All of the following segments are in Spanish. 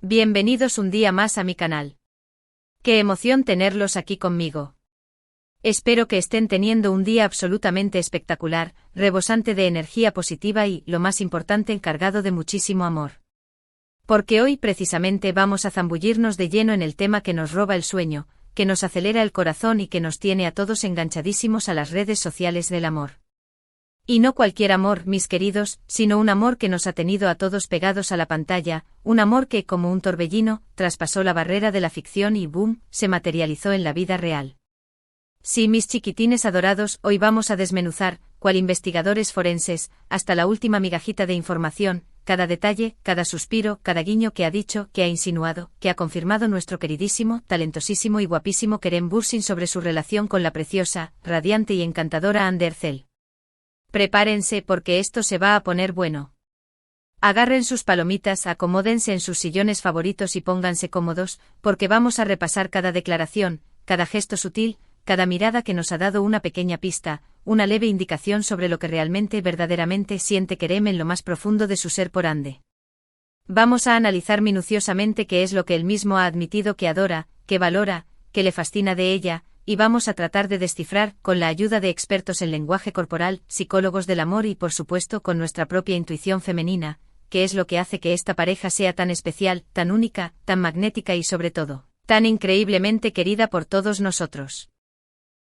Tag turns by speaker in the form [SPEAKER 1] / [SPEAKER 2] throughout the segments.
[SPEAKER 1] Bienvenidos un día más a mi canal. Qué emoción tenerlos aquí conmigo. Espero que estén teniendo un día absolutamente espectacular, rebosante de energía positiva y, lo más importante, cargado de muchísimo amor. Porque hoy precisamente vamos a zambullirnos de lleno en el tema que nos roba el sueño, que nos acelera el corazón y que nos tiene a todos enganchadísimos a las redes sociales del amor. Y no cualquier amor, mis queridos, sino un amor que nos ha tenido a todos pegados a la pantalla, un amor que, como un torbellino, traspasó la barrera de la ficción y ¡boom!, se materializó en la vida real. Sí, mis chiquitines adorados, hoy vamos a desmenuzar, cual investigadores forenses, hasta la última migajita de información, cada detalle, cada suspiro, cada guiño que ha dicho, que ha insinuado, que ha confirmado nuestro queridísimo, talentosísimo y guapísimo Kerem Bürsin sobre su relación con la preciosa, radiante y encantadora Hande Erçel. Prepárense porque esto se va a poner bueno. Agarren sus palomitas, acomódense en sus sillones favoritos y pónganse cómodos, porque vamos a repasar cada declaración, cada gesto sutil, cada mirada que nos ha dado una pequeña pista, una leve indicación sobre lo que realmente verdaderamente siente Kerem en lo más profundo de su ser por Hande. Vamos a analizar minuciosamente qué es lo que él mismo ha admitido que adora, que valora, que le fascina de ella, y vamos a tratar de descifrar, con la ayuda de expertos en lenguaje corporal, psicólogos del amor y por supuesto con nuestra propia intuición femenina, qué es lo que hace que esta pareja sea tan especial, tan única, tan magnética y sobre todo, tan increíblemente querida por todos nosotros.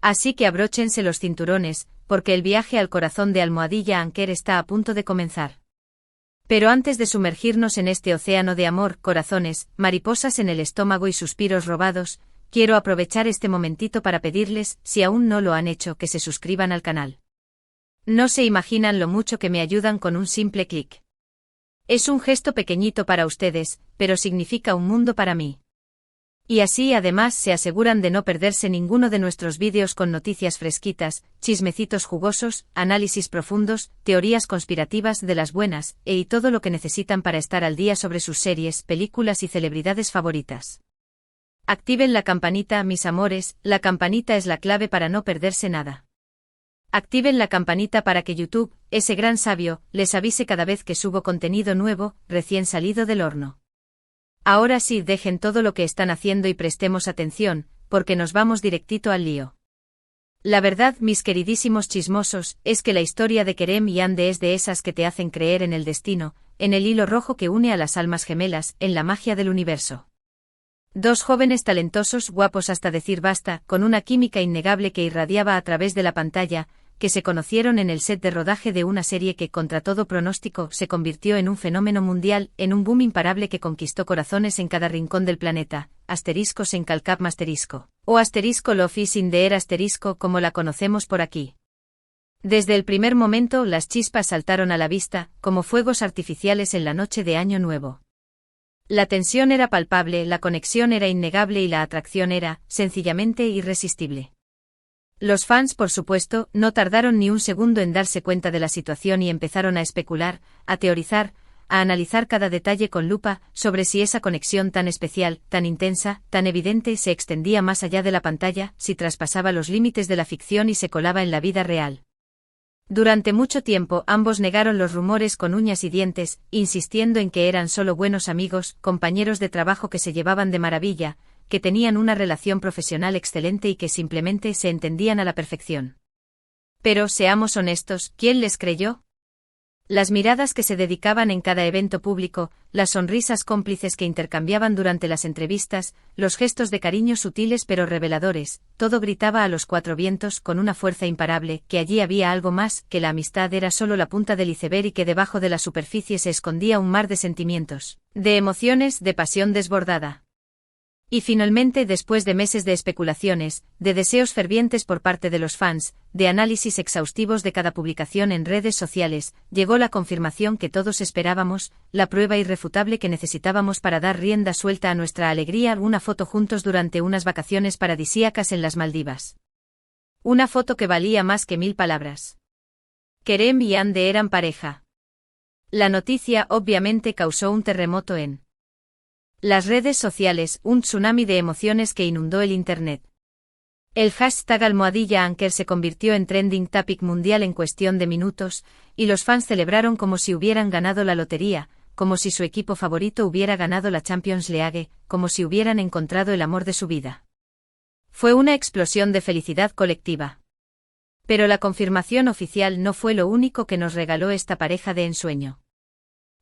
[SPEAKER 1] Así que abróchense los cinturones, porque el viaje al corazón de Almohadilla Anker está a punto de comenzar. Pero antes de sumergirnos en este océano de amor, corazones, mariposas en el estómago y suspiros robados, quiero aprovechar este momentito para pedirles, si aún no lo han hecho, que se suscriban al canal. No se imaginan lo mucho que me ayudan con un simple clic. Es un gesto pequeñito para ustedes, pero significa un mundo para mí. Y así además se aseguran de no perderse ninguno de nuestros vídeos con noticias fresquitas, chismecitos jugosos, análisis profundos, teorías conspirativas de las buenas, y todo lo que necesitan para estar al día sobre sus series, películas y celebridades favoritas. Activen la campanita, mis amores, la campanita es la clave para no perderse nada. Activen la campanita para que YouTube, ese gran sabio, les avise cada vez que subo contenido nuevo, recién salido del horno. Ahora sí, dejen todo lo que están haciendo y prestemos atención, porque nos vamos directito al lío. La verdad, mis queridísimos chismosos, es que la historia de Kerem y Hande es de esas que te hacen creer en el destino, en el hilo rojo que une a las almas gemelas, en la magia del universo. Dos jóvenes talentosos, guapos hasta decir basta, con una química innegable que irradiaba a través de la pantalla, que se conocieron en el set de rodaje de una serie que, contra todo pronóstico, se convirtió en un fenómeno mundial, en un boom imparable que conquistó corazones en cada rincón del planeta, asterisco en calcap asterisco, o asterisco love is in the air asterisco como la conocemos por aquí. Desde el primer momento las chispas saltaron a la vista, como fuegos artificiales en la noche de Año Nuevo. La tensión era palpable, la conexión era innegable y la atracción era, sencillamente, irresistible. Los fans, por supuesto, no tardaron ni un segundo en darse cuenta de la situación y empezaron a especular, a teorizar, a analizar cada detalle con lupa, sobre si esa conexión tan especial, tan intensa, tan evidente se extendía más allá de la pantalla, si traspasaba los límites de la ficción y se colaba en la vida real. Durante mucho tiempo ambos negaron los rumores con uñas y dientes, insistiendo en que eran solo buenos amigos, compañeros de trabajo que se llevaban de maravilla, que tenían una relación profesional excelente y que simplemente se entendían a la perfección. Pero, seamos honestos, ¿quién les creyó? Las miradas que se dedicaban en cada evento público, las sonrisas cómplices que intercambiaban durante las entrevistas, los gestos de cariño sutiles pero reveladores, todo gritaba a los cuatro vientos con una fuerza imparable, que allí había algo más, que la amistad era solo la punta del iceberg y que debajo de la superficie se escondía un mar de sentimientos, de emociones, de pasión desbordada. Y finalmente, después de meses de especulaciones, de deseos fervientes por parte de los fans, de análisis exhaustivos de cada publicación en redes sociales, llegó la confirmación que todos esperábamos, la prueba irrefutable que necesitábamos para dar rienda suelta a nuestra alegría: una foto juntos durante unas vacaciones paradisíacas en las Maldivas. Una foto que valía más que 1000 palabras. Kerem y Hande eran pareja. La noticia obviamente causó un terremoto en las redes sociales, un tsunami de emociones que inundó el Internet. El hashtag Almohadilla Anker se convirtió en trending topic mundial en cuestión de minutos, y los fans celebraron como si hubieran ganado la lotería, como si su equipo favorito hubiera ganado la Champions League, como si hubieran encontrado el amor de su vida. Fue una explosión de felicidad colectiva. Pero la confirmación oficial no fue lo único que nos regaló esta pareja de ensueño.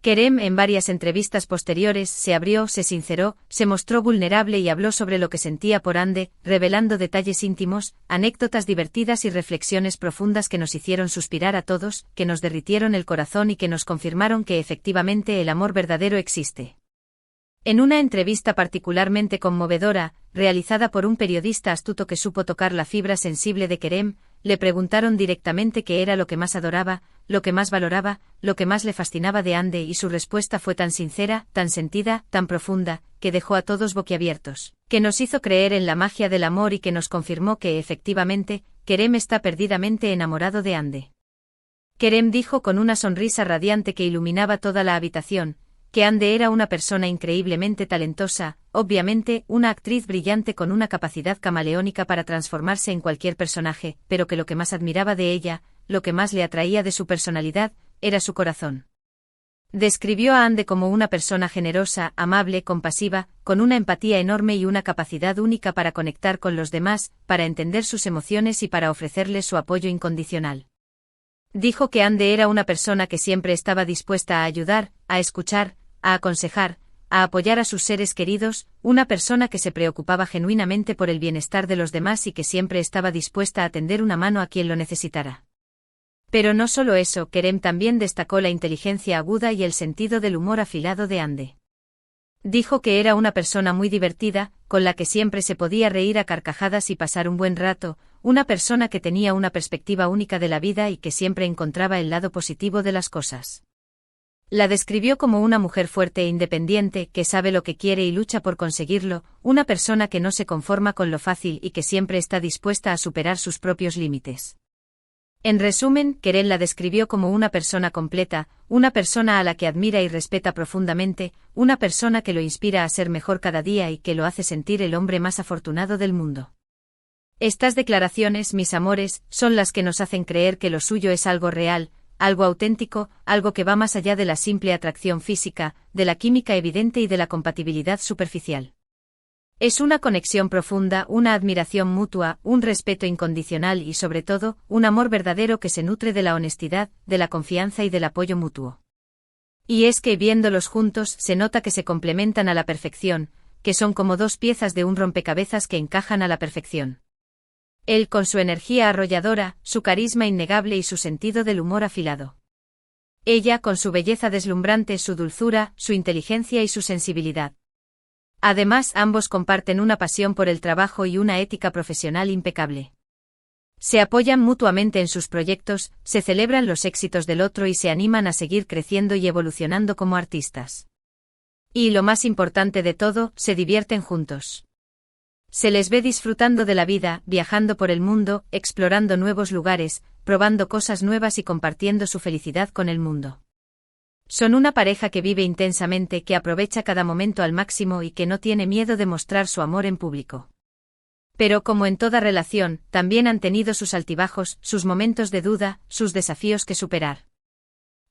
[SPEAKER 1] Kerem en varias entrevistas posteriores se abrió, se sinceró, se mostró vulnerable y habló sobre lo que sentía por Ande, revelando detalles íntimos, anécdotas divertidas y reflexiones profundas que nos hicieron suspirar a todos, que nos derritieron el corazón y que nos confirmaron que efectivamente el amor verdadero existe. En una entrevista particularmente conmovedora, realizada por un periodista astuto que supo tocar la fibra sensible de Kerem, le preguntaron directamente qué era lo que más adoraba, lo que más valoraba, lo que más le fascinaba de Ande y su respuesta fue tan sincera, tan sentida, tan profunda, que dejó a todos boquiabiertos, que nos hizo creer en la magia del amor y que nos confirmó que efectivamente, Kerem está perdidamente enamorado de Ande. Kerem dijo con una sonrisa radiante que iluminaba toda la habitación, que Ande era una persona increíblemente talentosa, obviamente una actriz brillante con una capacidad camaleónica para transformarse en cualquier personaje, pero que lo que más admiraba de ella, lo que más le atraía de su personalidad, era su corazón. Describió a Ande como una persona generosa, amable, compasiva, con una empatía enorme y una capacidad única para conectar con los demás, para entender sus emociones y para ofrecerles su apoyo incondicional. Dijo que Ande era una persona que siempre estaba dispuesta a ayudar, a escuchar, a aconsejar, a apoyar a sus seres queridos, una persona que se preocupaba genuinamente por el bienestar de los demás y que siempre estaba dispuesta a tender una mano a quien lo necesitara. Pero no solo eso, Kerem también destacó la inteligencia aguda y el sentido del humor afilado de Ande. Dijo que era una persona muy divertida, con la que siempre se podía reír a carcajadas y pasar un buen rato, una persona que tenía una perspectiva única de la vida y que siempre encontraba el lado positivo de las cosas. La describió como una mujer fuerte e independiente, que sabe lo que quiere y lucha por conseguirlo, una persona que no se conforma con lo fácil y que siempre está dispuesta a superar sus propios límites. En resumen, Kerem la describió como una persona completa, una persona a la que admira y respeta profundamente, una persona que lo inspira a ser mejor cada día y que lo hace sentir el hombre más afortunado del mundo. Estas declaraciones, mis amores, son las que nos hacen creer que lo suyo es algo real, algo auténtico, algo que va más allá de la simple atracción física, de la química evidente y de la compatibilidad superficial. Es una conexión profunda, una admiración mutua, un respeto incondicional y sobre todo, un amor verdadero que se nutre de la honestidad, de la confianza y del apoyo mutuo. Y es que viéndolos juntos se nota que se complementan a la perfección, que son como dos piezas de un rompecabezas que encajan a la perfección. Él con su energía arrolladora, su carisma innegable y su sentido del humor afilado. Ella con su belleza deslumbrante, su dulzura, su inteligencia y su sensibilidad. Además, ambos comparten una pasión por el trabajo y una ética profesional impecable. Se apoyan mutuamente en sus proyectos, se celebran los éxitos del otro y se animan a seguir creciendo y evolucionando como artistas. Y lo más importante de todo, se divierten juntos. Se les ve disfrutando de la vida, viajando por el mundo, explorando nuevos lugares, probando cosas nuevas y compartiendo su felicidad con el mundo. Son una pareja que vive intensamente, que aprovecha cada momento al máximo y que no tiene miedo de mostrar su amor en público. Pero como en toda relación, también han tenido sus altibajos, sus momentos de duda, sus desafíos que superar.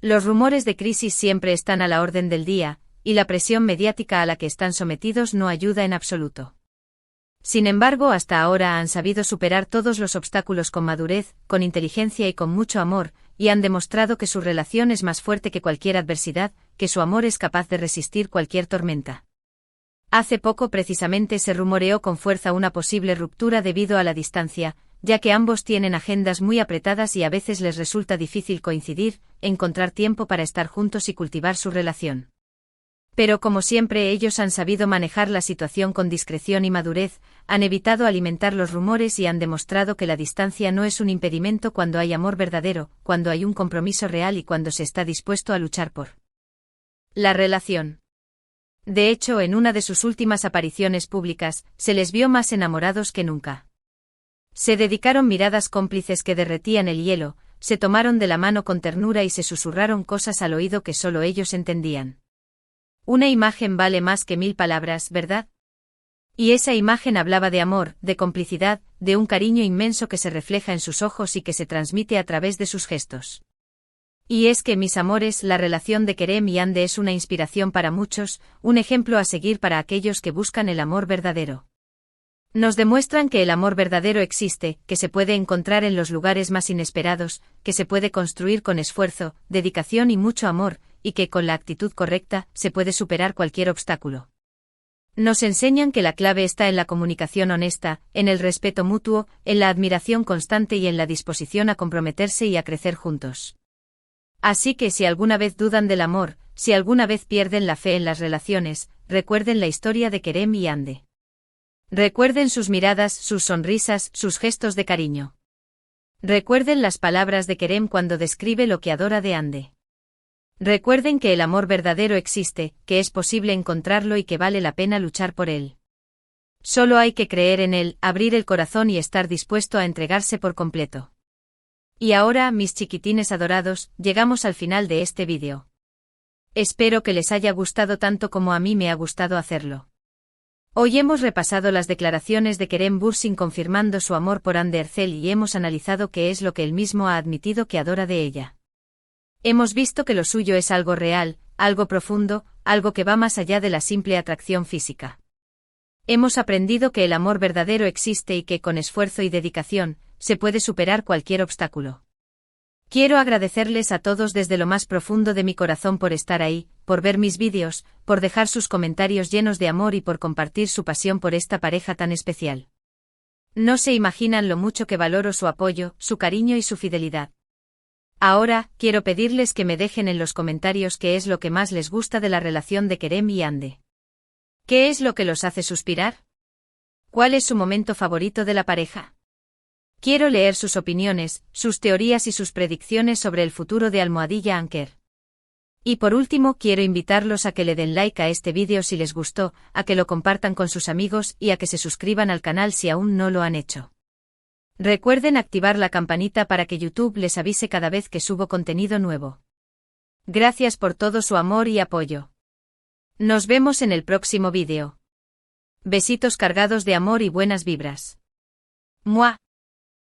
[SPEAKER 1] Los rumores de crisis siempre están a la orden del día, y la presión mediática a la que están sometidos no ayuda en absoluto. Sin embargo, hasta ahora han sabido superar todos los obstáculos con madurez, con inteligencia y con mucho amor, y han demostrado que su relación es más fuerte que cualquier adversidad, que su amor es capaz de resistir cualquier tormenta. Hace poco precisamente se rumoreó con fuerza una posible ruptura debido a la distancia, ya que ambos tienen agendas muy apretadas y a veces les resulta difícil coincidir, encontrar tiempo para estar juntos y cultivar su relación. Pero como siempre ellos han sabido manejar la situación con discreción y madurez, han evitado alimentar los rumores y han demostrado que la distancia no es un impedimento cuando hay amor verdadero, cuando hay un compromiso real y cuando se está dispuesto a luchar por la relación. De hecho, en una de sus últimas apariciones públicas, se les vio más enamorados que nunca. Se dedicaron miradas cómplices que derretían el hielo, se tomaron de la mano con ternura y se susurraron cosas al oído que solo ellos entendían. Una imagen vale más que 1000 palabras, ¿verdad? Y esa imagen hablaba de amor, de complicidad, de un cariño inmenso que se refleja en sus ojos y que se transmite a través de sus gestos. Y es que, mis amores, la relación de Kerem y Ande es una inspiración para muchos, un ejemplo a seguir para aquellos que buscan el amor verdadero. Nos demuestran que el amor verdadero existe, que se puede encontrar en los lugares más inesperados, que se puede construir con esfuerzo, dedicación y mucho amor, y que con la actitud correcta se puede superar cualquier obstáculo. Nos enseñan que la clave está en la comunicación honesta, en el respeto mutuo, en la admiración constante y en la disposición a comprometerse y a crecer juntos. Así que si alguna vez dudan del amor, si alguna vez pierden la fe en las relaciones, recuerden la historia de Kerem y Ande. Recuerden sus miradas, sus sonrisas, sus gestos de cariño. Recuerden las palabras de Kerem cuando describe lo que adora de Ande. Recuerden que el amor verdadero existe, que es posible encontrarlo y que vale la pena luchar por él. Solo hay que creer en él, abrir el corazón y estar dispuesto a entregarse por completo. Y ahora, mis chiquitines adorados, llegamos al final de este vídeo. Espero que les haya gustado tanto como a mí me ha gustado hacerlo. Hoy hemos repasado las declaraciones de Kerem Bürsin confirmando su amor por Hande Erçel y hemos analizado qué es lo que él mismo ha admitido que adora de ella. Hemos visto que lo suyo es algo real, algo profundo, algo que va más allá de la simple atracción física. Hemos aprendido que el amor verdadero existe y que con esfuerzo y dedicación, se puede superar cualquier obstáculo. Quiero agradecerles a todos desde lo más profundo de mi corazón por estar ahí, por ver mis vídeos, por dejar sus comentarios llenos de amor y por compartir su pasión por esta pareja tan especial. No se imaginan lo mucho que valoro su apoyo, su cariño y su fidelidad. Ahora, quiero pedirles que me dejen en los comentarios qué es lo que más les gusta de la relación de Kerem y Hande. ¿Qué es lo que los hace suspirar? ¿Cuál es su momento favorito de la pareja? Quiero leer sus opiniones, sus teorías y sus predicciones sobre el futuro de Almohadilla Anker. Y por último, quiero invitarlos a que le den like a este vídeo si les gustó, a que lo compartan con sus amigos y a que se suscriban al canal si aún no lo han hecho. Recuerden activar la campanita para que YouTube les avise cada vez que subo contenido nuevo. Gracias por todo su amor y apoyo. Nos vemos en el próximo vídeo. Besitos cargados de amor y buenas vibras. ¡Mua!